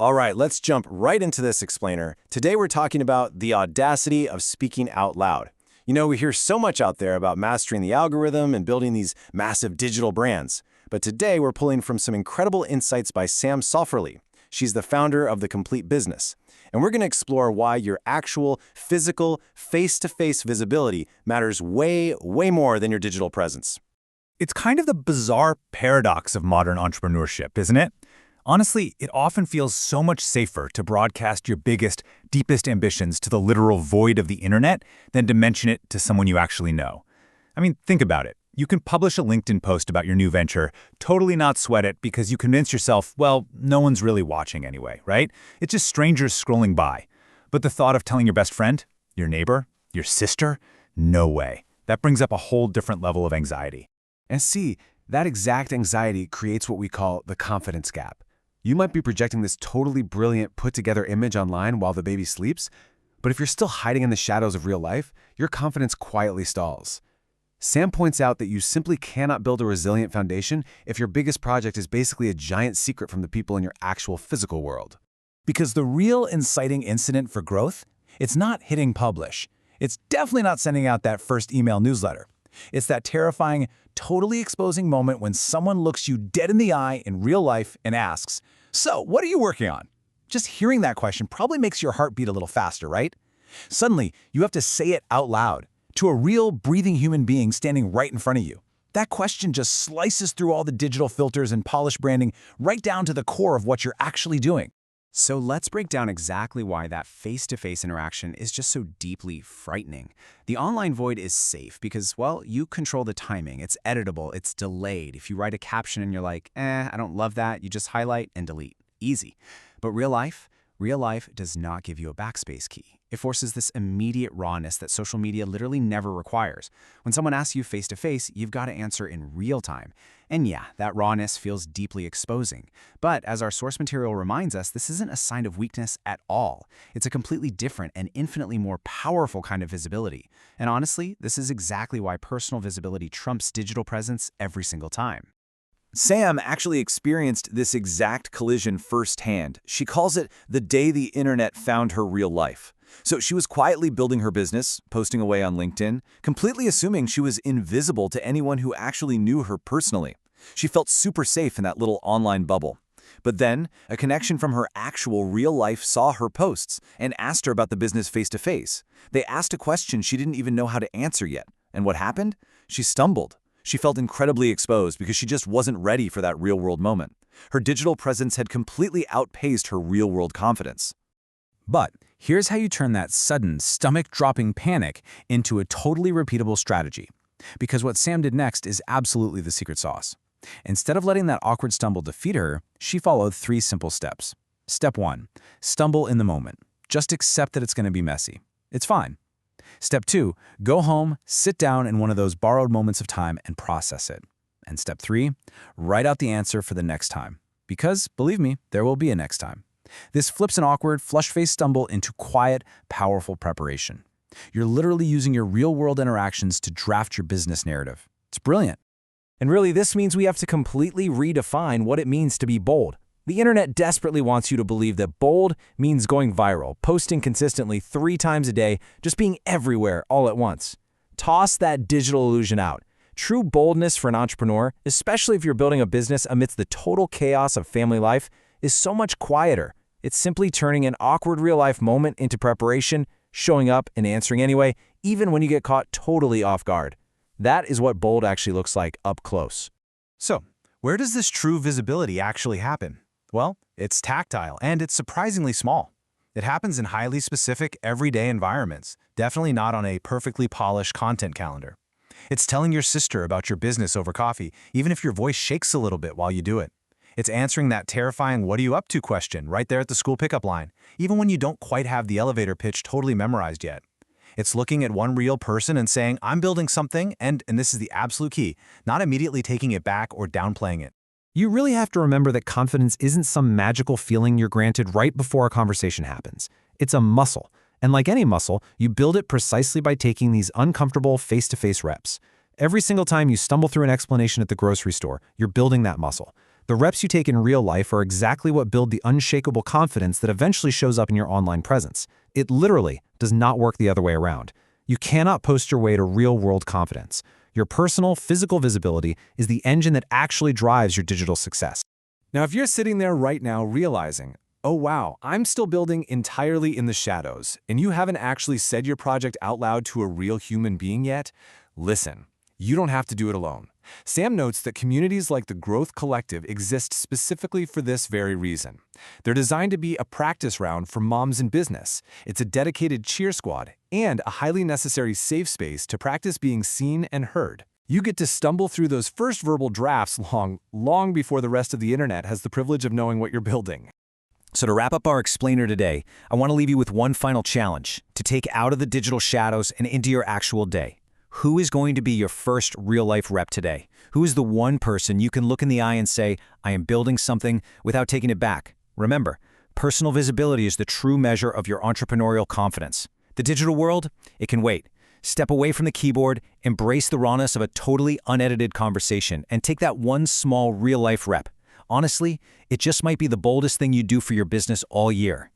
All right, let's jump right into this explainer. Today we're talking about the audacity of speaking out loud. You know, we hear so much out there about mastering the algorithm and building these massive digital brands. But today we're pulling from some incredible insights by Sam Sofferly. She's the founder of The Complete Business. And we're going to explore why your actual, physical, face-to-face visibility matters way, way more than your digital presence. It's kind of the bizarre paradox of modern entrepreneurship, isn't it? Honestly, it often feels so much safer to broadcast your biggest, deepest ambitions to the literal void of the internet than to mention it to someone you actually know. I mean, think about it. You can publish a LinkedIn post about your new venture, totally not sweat it because you convince yourself, well, no one's really watching anyway, right? It's just strangers scrolling by. But the thought of telling your best friend, your neighbor, your sister? No way. That brings up a whole different level of anxiety. And see, that exact anxiety creates what we call the confidence gap. You might be projecting this totally brilliant, put-together image online while the baby sleeps, but if you're still hiding in the shadows of real life, your confidence quietly stalls. Sam points out that you simply cannot build a resilient foundation if your biggest project is basically a giant secret from the people in your actual physical world. Because the real inciting incident for growth, it's not hitting publish. It's definitely not sending out that first email newsletter. It's that terrifying, totally exposing moment when someone looks you dead in the eye in real life and asks, "So, what are you working on?" Just hearing that question probably makes your heart beat a little faster, right? Suddenly, you have to say it out loud to a real, breathing human being standing right in front of you. That question just slices through all the digital filters and polished branding right down to the core of what you're actually doing. So let's break down exactly why that face-to-face interaction is just so deeply frightening. The online void is safe because, well, you control the timing. It's editable, it's delayed. If you write a caption and you're like, I don't love that, you just highlight and delete. Easy. But real life does not give you a backspace key. It forces this immediate rawness that social media literally never requires. When someone asks you face-to-face, you've got to answer in real time. And yeah, that rawness feels deeply exposing. But as our source material reminds us, this isn't a sign of weakness at all. It's a completely different and infinitely more powerful kind of visibility. And honestly, this is exactly why personal visibility trumps digital presence every single time. Sam actually experienced this exact collision firsthand. She calls it the day the internet found her real life. So she was quietly building her business, posting away on LinkedIn, completely assuming she was invisible to anyone who actually knew her personally. She felt super safe in that little online bubble. But then, a connection from her actual real life saw her posts and asked her about the business face-to-face. They asked a question she didn't even know how to answer yet. And what happened? She stumbled. She felt incredibly exposed because she just wasn't ready for that real-world moment. Her digital presence had completely outpaced her real-world confidence. But here's how you turn that sudden, stomach-dropping panic into a totally repeatable strategy. Because what Sam did next is absolutely the secret sauce. Instead of letting that awkward stumble defeat her, she followed 3 simple steps. Step 1. Stumble in the moment. Just accept that it's going to be messy. It's fine. Step 2. Go home, sit down in one of those borrowed moments of time and process it. And step 3. Write out the answer for the next time. Because, believe me, there will be a next time. This flips an awkward, flush-faced stumble into quiet, powerful preparation. You're literally using your real-world interactions to draft your business narrative. It's brilliant. And really, this means we have to completely redefine what it means to be bold. The internet desperately wants you to believe that bold means going viral, posting consistently 3 times a day, just being everywhere all at once. Toss that digital illusion out. True boldness for an entrepreneur, especially if you're building a business amidst the total chaos of family life, is so much quieter. It's simply turning an awkward real-life moment into preparation, showing up and answering anyway, even when you get caught totally off guard. That is what bold actually looks like up close. So, where does this true visibility actually happen? Well, it's tactile and it's surprisingly small. It happens in highly specific, everyday environments, definitely not on a perfectly polished content calendar. It's telling your sister about your business over coffee, even if your voice shakes a little bit while you do it. It's answering that terrifying "what are you up to" question right there at the school pickup line, even when you don't quite have the elevator pitch totally memorized yet. It's looking at one real person and saying, "I'm building something," and this is the absolute key, not immediately taking it back or downplaying it. You really have to remember that confidence isn't some magical feeling you're granted right before a conversation happens. It's a muscle. And like any muscle, you build it precisely by taking these uncomfortable face-to-face reps. Every single time you stumble through an explanation at the grocery store, you're building that muscle. The reps you take in real life are exactly what build the unshakable confidence that eventually shows up in your online presence. It literally does not work the other way around. You cannot post your way to real-world confidence. Your personal, physical visibility is the engine that actually drives your digital success. Now, if you're sitting there right now realizing, oh wow, I'm still building entirely in the shadows, and you haven't actually said your project out loud to a real human being yet, listen, you don't have to do it alone. Sam notes that communities like the Growth Collective exist specifically for this very reason. They're designed to be a practice round for moms in business. It's a dedicated cheer squad and a highly necessary safe space to practice being seen and heard. You get to stumble through those first verbal drafts long before the rest of the internet has the privilege of knowing what you're building. So to wrap up our explainer today, I want to leave you with one final challenge to take out of the digital shadows and into your actual day. Who is going to be your first real-life rep today? Who is the one person you can look in the eye and say, I am building something without taking it back? Remember, personal visibility is the true measure of your entrepreneurial confidence. The digital world, it can wait. Step away from the keyboard, embrace the rawness of a totally unedited conversation, and take that one small real-life rep. Honestly, it just might be the boldest thing you do for your business all year.